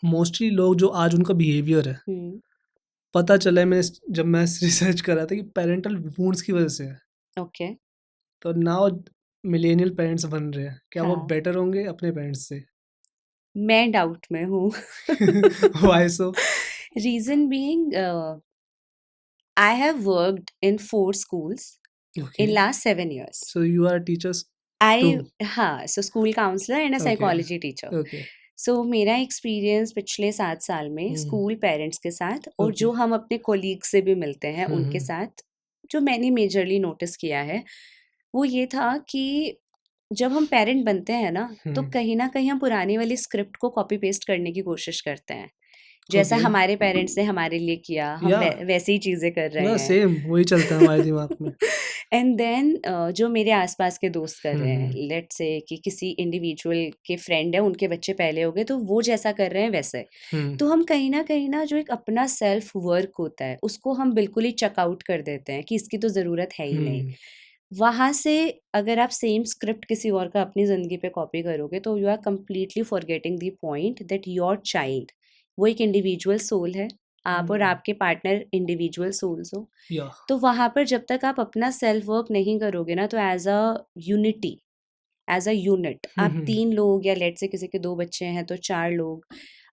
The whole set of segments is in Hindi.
मोस्टली लोग जो आज उनका बिहेवियर है, हम्म, पता चला है मैंने जब मैं रिसर्च कर रहा था कि पेरेंटल वुंड्स की वजह से है। ओके, तो नाउ मिलेनियल पेरेंट्स बन रहे हैं, क्या वो हाँ, बेटर होंगे अपने पेरेंट्स से? मैं डाउट में हूँ। Why so? Reason being, I have worked in 4 schools okay, in last 7 years. So you are teachers too? हाँ, so school counsellor and a okay, psychology teacher. Okay, so मेरा एक्सपीरियंस पिछले 7 साल में हम्म, स्कूल पेरेंट्स के साथ और ओके, जो हम अपने कोलीग से भी मिलते हैं उनके हम्म, साथ, जो मैंने मेजरली नोटिस किया है वो ये था कि जब हम पेरेंट बनते हैं ना, तो हम्म, कहीं ना कहीं हम पुरानी वाली स्क्रिप्ट को कॉपी पेस्ट करने की कोशिश करते हैं। जैसा ओके, हमारे पेरेंट्स ने हमारे लिए किया, हम या वैसी ही चीज़ें कर रहे हैं। सेम वही चलता है हमारे दिमाग में। एंड देन जो मेरे आसपास के दोस्त कर रहे हैं, हम्म, लेट्स से कि किसी इंडिविजुअल के फ्रेंड है, उनके बच्चे पहले हो गए तो वो जैसा कर रहे हैं वैसे। हम्म, तो हम कहीं ना जो एक अपना सेल्फ वर्क होता है उसको हम बिल्कुल ही चेकआउट कर देते हैं कि इसकी तो ज़रूरत है ही नहीं। हम्म, वहाँ से अगर आप सेम स्क्रिप्ट किसी और का अपनी ज़िंदगी पे कॉपी करोगे तो you are completely forgetting the point that your child, वो एक इंडिविजुअल सोल है, आप और आपके पार्टनर इंडिविजुअल सोल्स हो। या तो वहाँ पर जब तक आप अपना सेल्फ वर्क नहीं करोगे ना, तो as a unity, as a unit, आप 3 लोग या लेट से किसी के 2 बच्चे हैं तो 4 लोग,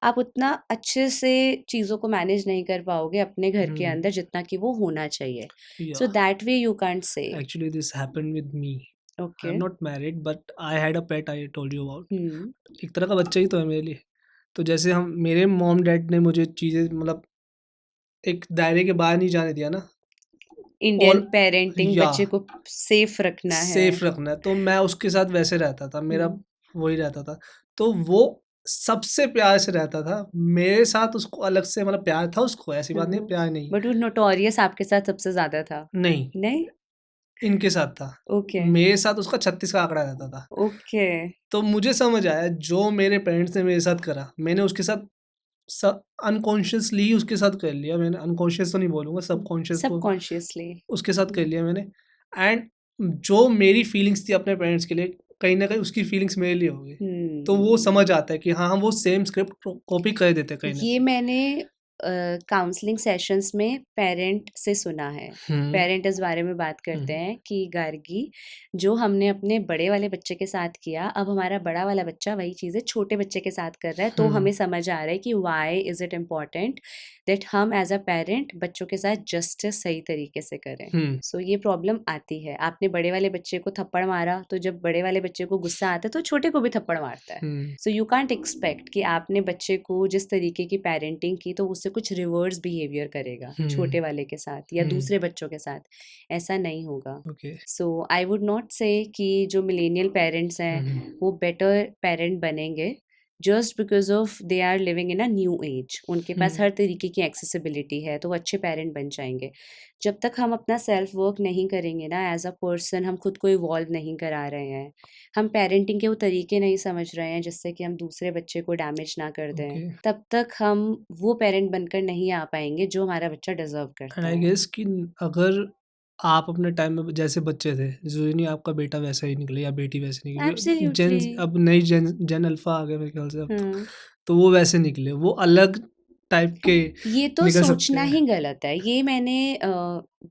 आप उतना अच्छे से चीज़ों को मैनेज नहीं कर पाओगे अपने घर के अंदर जितना कि वो होना चाहिए। या so that way you can't say. Actually this happened with me. I okay. Am not married but I had a pet, I told you about. Hmm. एक तरह का बच्चा ही तो है मेरे लिए। तो जैसे हम मेरे मॉम डैड ने मुझे चीज़ें मतलब एक दायरे के बाहर नहीं जाने दिया ना। इंडियन ऑल पेरेंटिंग, या बच्चे को सेफ रखना है। सेफ रखना है, तो मैं उसके साथ वैसे रहता था, मेरा हम्म। वही रहता था। तो वो सबसे प्यार से रहता था, मेरे साथ उसको अलग से मतलब प्यार था उसको, ऐसी बात नहीं है, प्यार नहीं। बट वो नोटोरियस आपके साथ सबसे ज्यादा था? नहीं, नहीं। इनके साथ था। ओके। मेरे साथ उसका 36 का आंकड़ा रहता था। ओके। तो मुझे समझ आया जो मेरे पेरेंट्स ने मेरे साथ करा, मैंने उसके साथ स अनकॉन्शियसली ही उसके साथ कर लिया मैंने। अनकॉन्शियस तो नहीं बोलूँगा, सबकॉन्शियस वो सबकॉन्शियसली। उसके साथ कर लिया मैंने। एंड जो मेरी फीलिंग्स थी अपने पेरेंट्स के लिए, कहीं न कहीं उसकी फीलिंग्स मेरे लिए हो गई। तो वो हम्म। समझ आता है कि हाँ, हम वो सेम स्क्रिप्ट कॉपी कर देते हैं कहीं न ये कहीं। मैंने काउंसलिंग सेशंस में पेरेंट से सुना है। हुँ, पेरेंट इस बारे में बात करते हुँ, हैं कि गार्गी, जो हमने अपने बड़े वाले बच्चे के साथ किया, अब हमारा बड़ा वाला बच्चा वही चीज़ें छोटे बच्चे के साथ कर रहा है, तो हुँ, हमें समझ आ रहा है कि why is it important that हम एज अ पेरेंट बच्चों के साथ जस्टिस सही तरीके से करें। हुँ, सो ये प्रॉब्लम आती है। आपने बड़े वाले बच्चे को थप्पड़ मारा, तो जब बड़े वाले बच्चे को गुस्सा आता है तो छोटे को भी थप्पड़ मारता है। हुँ, सो यू कांट एक्सपेक्ट कि आपने बच्चे को जिस तरीके की पेरेंटिंग की तो उससे कुछ रिवर्स बिहेवियर करेगा हुँ, छोटे वाले के साथ या हुँ, दूसरे बच्चों के साथ। ऐसा नहीं होगा। Okay. So I would not say कि जो मिलेनियल पेरेंट्स हैं हुँ, हुँ, वो बेटर पेरेंट बनेंगे just because of they are living in a new age. उनके पास हुँ, हर तरीके की एक्सेसिबिलिटी है तो वो अच्छे पेरेंट बन जाएंगे। जब तक हम अपना सेल्फ वर्क नहीं करेंगे ना, एज अ पर्सन हम खुद को इवॉल्व नहीं करा रहे हैं, हम पेरेंटिंग के वो तरीके नहीं समझ रहे हैं जिससे कि हम दूसरे बच्चे को डैमेज ना कर दें, ओके। तब तक हम वो पेरेंट बनकर नहीं आ पाएंगे जो हमारा बच्चा डिजर्व एंड करता आई है। गेस कि अगर आप अपने टाइम में जैसे बच्चे थे, ज़रूरी नहीं आपका बेटा वैसा ही निकले या बेटी वैसी निकले, क्योंकि एब्सोल्युटली। अब नई जेन अल्फ़ा आ गया मेरे ख़्याल से अब, हाँ। तो वो वैसे निकले, वो अलग टाइप के ये तो निकल सकते सोचना हैं। ही गलत है। ये मैंने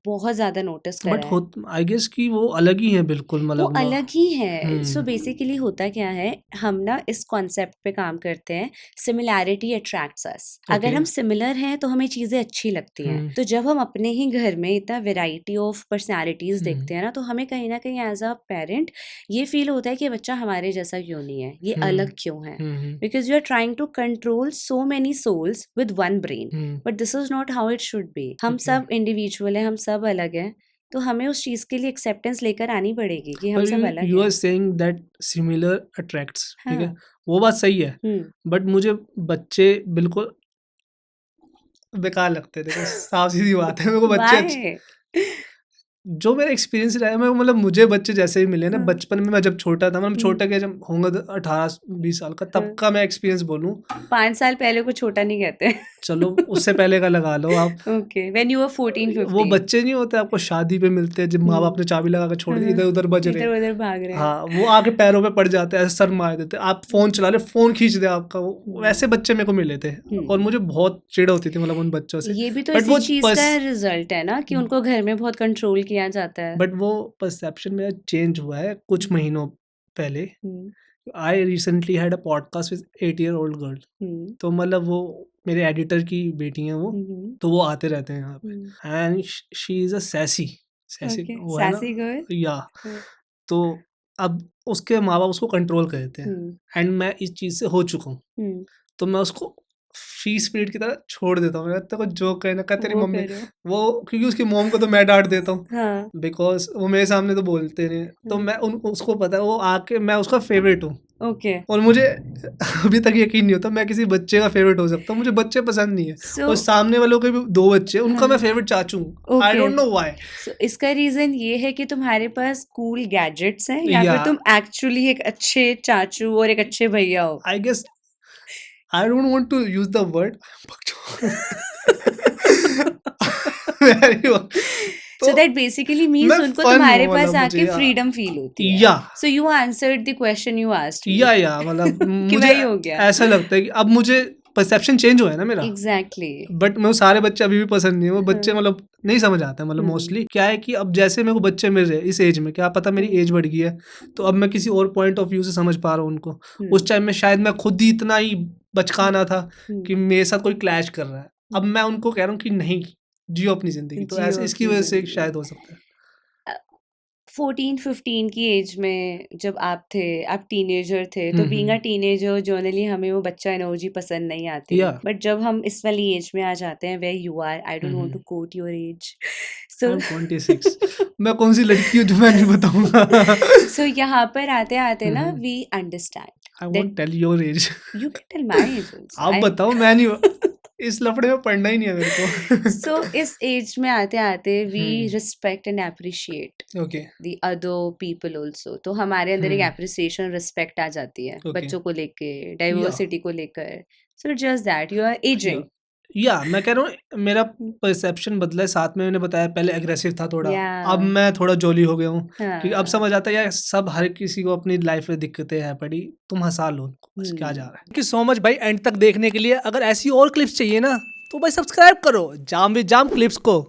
बहुत ज़्यादा नोटिस करा बट है। होत आई गेस कि वो अलग ही हैं बिल्कुल वो मतलब अलग ही है। सो हुँ, बेसिकली होता क्या है, हम ना इस कॉन्सेप्ट पे काम करते हैं, सिमिलैरिटी अट्रैक्ट्स अस। अगर ओके। हम सिमिलर हैं तो हमें चीज़ें अच्छी लगती हैं। हुँ, तो जब हम अपने ही घर में इतना वैरायटी ऑफ पर्सनैलिटीज़ हुँ, देखते हैं ना, तो हमें कहीं ना कहीं एज अ पेरेंट ये फील होता है कि बच्चा हमारे जैसा क्यों नहीं है, ये हुँ, अलग क्यों है। Hmm, hmm, because you are trying to control so many souls with one brain, hmm, but this is not how it should be. Hmm okay. सब इंडिविजुअल हैं, हम सब अलग हैं। तो हमें उस चीज़ के लिए एक्सेप्टेंस लेकर आनी पड़ेगी कि हम पर सब यू अलग यू आर हैं। सेइंग दैट सिमिलर अट्रैक्ट्स, ठीक है? हाँ। वो बात सही है, हुँ। बट मुझे बच्चे बिल्कुल बेकार लगते हैं। देखो साफ-सीधी बात है, मेरे को बच्चे अच्छे व्हाई? जो मेरा एक्सपीरियंस रहा है, मैं मतलब मुझे बच्चे जैसे ही मिले ना हाँ। बचपन में, मैं जब छोटा था, मतलब हम्म, छोटा क्या, जब होऊंगा 18-20 साल का, तब हाँ। का मैं एक्सपीरियंस बोलूँ। 5 साल पहले को छोटा नहीं कहते। चलो उससे पहले का लगा लो आप। ओके, व्हेन यू वर 14 वो 15। बच्चे नहीं होते आपको शादी पे मिलते हैं, जब माँ बाप ने चाबी लगा के छोड़ दी, इधर उधर बज रहे हैं। इधर उधर भाग रहे हैं। हाँ, वो आके पैरों पे पड़ जाते हैं, ऐसे सर मार देते हैं, आप फोन चला रहे, फोन खींच दे आपका, वो वैसे बच्चे मेरे को मिले थे। और मुझे बहुत चिढ़ होती थी मतलब उन बच्चों से। ये भी तो बट इसी वो चीज का रिजल्ट है ना कि उनको घर में बहुत कंट्रोल किया जाता है। बट वो परसेप्शन मेरा चेंज हुआ है कुछ महीनों पहले। Hmm, I recently had a podcast with 8-year-old girl. Hmm, तो मतलब वो मेरे एडिटर की बेटी हैं वो, हम्म, तो वो आते रहते हैं यहाँ पे, and she is a sassy okay, वो है ना, सैसी गर्ल। या। तो अब उसके माँ बाप उसको कंट्रोल करते हैं, एंड मैं इस चीज़ से हो चुका हूँ। तो मैं उसको फ्री स्पिरिट की तरह छोड़ देता हूँ, तेरे को जो कहना कह, तेरी वो मम्मी करो। वो, क्योंकि उसकी मॉम को तो मैं डांट देता हूँ, हाँ, बिकॉज वो मेरे सामने तो बोलते नहीं, तो मैं उसको पता है वो आके, मैं उसका फेवरेट हूँ। ओके। और मुझे अभी तक यकीन नहीं होता मैं किसी बच्चे का फेवरेट हो सकता हूँ, मुझे बच्चे पसंद नहीं है। सो और सामने वालों के भी 2 बच्चे, उनका मैं फेवरेट चाचू हूँ, आई ओके, डोंट नो व्हाई। सो इसका रीजन ये है कि तुम्हारे पास कूल गैजेट्स हैं या या फिर तुम एक्चुअली एक अच्छे चाचू और एक अच्छे भैया हो? I guess, I don't want to use the word So तो that basically means मैं उनको फन तुम्हारे हूँ, पास मतलब मुझे आके फ्रीडम फील होती है। या So you answered the question you asked me या मतलब कि मुझे वही हो गया। ऐसा लगता है कि अब मुझे परसेप्शन चेंज हुआ है ना मेरा। Exactly. बट मैं वो सारे बच्चे अभी भी पसंद नहीं है, वो बच्चे मतलब नहीं समझ आता है, मतलब मोस्टली क्या है कि अब जैसे मेरे को बच्चे मिल रहे हैं इस एज में, क्या पता मेरी एज बढ़ गई है, तो अब मैं किसी और पॉइंट ऑफ व्यू से समझ पा रहा हूँ उनको। उस टाइम में शायद मैं खुद ही इतना ही बचकाना था कि मेरे साथ कोई क्लैश कर रहा है, अब मैं उनको कह रहा हूँ कि नहीं, जियो अपनी जिंदगी, तो जियो ऐसे इसकी अपनी वजह से जिंदगी। शायद हो सकता है। 14-15 की एज में जब आप थे, आप टीनेजर थे, तो being a hmm, teenager generally हमें वो बच्चा एनर्जी पसंद नहीं आती। या बट जब हम इस वाली एज में आ जाते हैं, where you are, I don't want to quote your age, I so am 26। मैं कौन सी लड़की हूँ जो मैं नहीं बताऊंगा। सो यहाँ पर आते आते ना hmm, we understand I that won't tell your age. You can tell my age also. आप बताओ, मैं नहीं, इस लफड़े में पढ़ना ही नहीं है मेरे सो को। इस एज में आते आते we respect and appreciate okay. The other people also. तो हमारे अंदर एक एप्रिसिएशन रिस्पेक्ट आ जाती है ओके। बच्चों को लेके, या डाइवर्सिटी को लेकर। So just that you are या एजिंग। या मैं कह रहा हूँ मेरा परसेप्शन बदला है, साथ में मैंने बताया पहले एग्रेसिव था थोड़ा, या अब मैं थोड़ा जॉली हो गया हूँ, कि अब हाँ। समझ आता है यार सब, हर किसी को अपनी लाइफ में दिक्कतें हैं पड़ी, तुम हंसा लो उनको, बस क्या जा रहा है। थैंक यू सो मच भाई एंड तक देखने के लिए। अगर ऐसी और क्लिप्स चाहिए ना तो भाई सब्सक्राइब करो जाम विद जाम क्लिप्स को।